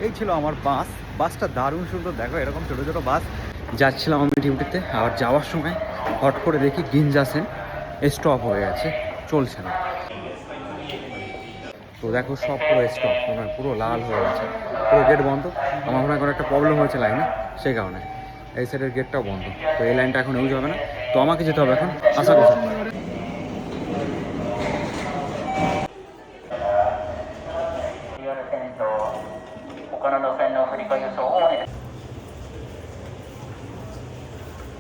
এই ছিল আমার বাসটা দারুণ সুন্দর। দেখো এরকম ছোটো ছোটো বাস। যাচ্ছিলাম আমি ডিউটিতে, আর যাওয়ার সময় হট করে দেখি গিঞ্জাসেন স্টপ হয়ে গেছে, চলছে না। তো দেখো সব পুরো স্টপ, মানে পুরো লাল হয়ে গেছে, পুরো গেট বন্ধ। আমার মনে হয় একটা প্রবলেম হয়েছে লাইনে, সেই কারণে এই সাইডের গেটটাও বন্ধ। তো এই লাইনটা এখন ইউজ হবে না, তো আমাকে যেতে হবে এখন আসানসোল।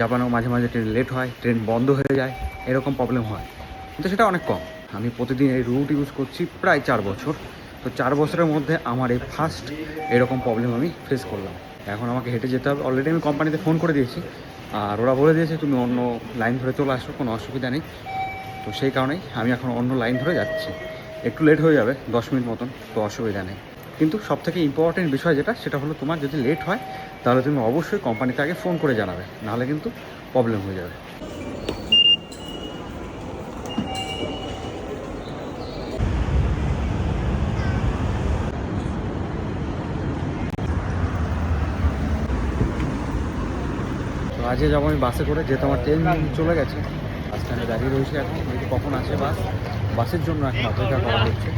জাপানেও মাঝে মাঝে ট্রেন লেট হয়, ট্রেন বন্ধ হয়ে যায়, এরকম প্রবলেম হয়, কিন্তু সেটা অনেক কম। আমি প্রতিদিন এই রুট ইউজ করছি প্রায় 4 বছর। তো 4 বছরের মধ্যে আমার এই ফার্স্ট এরকম প্রবলেম আমি ফেস করলাম। এখন আমাকে হেঁটে যেতে হবে। অলরেডি আমি কোম্পানিতে ফোন করে দিয়েছি, আর ওরা বলে দিয়েছে তুমি অন্য লাইন ধরে চলে আসো, কোনো অসুবিধা নেই। তো সেই কারণেই আমি এখন অন্য লাইন ধরে যাচ্ছি। একটু লেট হয়ে যাবে 10 মিনিট মতন, তো অসুবিধা নেই। কিন্তু সবথেকে ইম্পর্টেন্ট বিষয় যেটা, সেটা হলো তোমার যদি লেট হয় তাহলে তুমি অবশ্যই কোম্পানিতে আগে ফোন করে জানাবে, নাহলে কিন্তু প্রবলেম হয়ে যাবে। তো আজকে যাবো আমি বাসে করে, যেহেতু আমার ট্রেন চলে গেছে। বাস স্ট্যান্ডে দাঁড়িয়ে রয়েছে এখন, দেখি কখন আসে বাস। বাসের জন্য এখন অপেক্ষা করা হচ্ছে।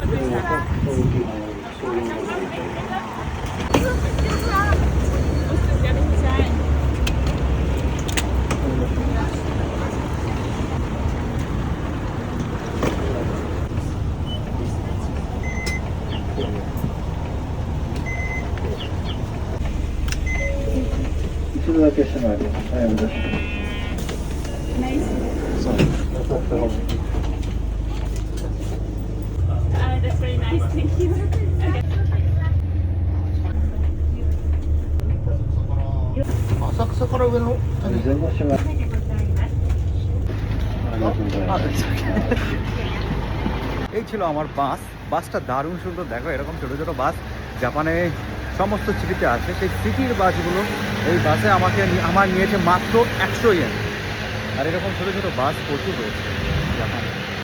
That's very nice, thank you. Okay. 浅草から上のお邪魔します。ありがとうございます。 এই ছিল আমার বাসটা দারুণ সুন্দর। দেখো এরকম ছোটো ছোটো বাস জাপানে সমস্ত সিটিতে আছে। সেই সিটির বাসগুলো, এই বাসে আমার নিয়েছে মাত্র 100 ইয়েন। আর এরকম ছোটো ছোটো বাস প্রচুর রয়েছে।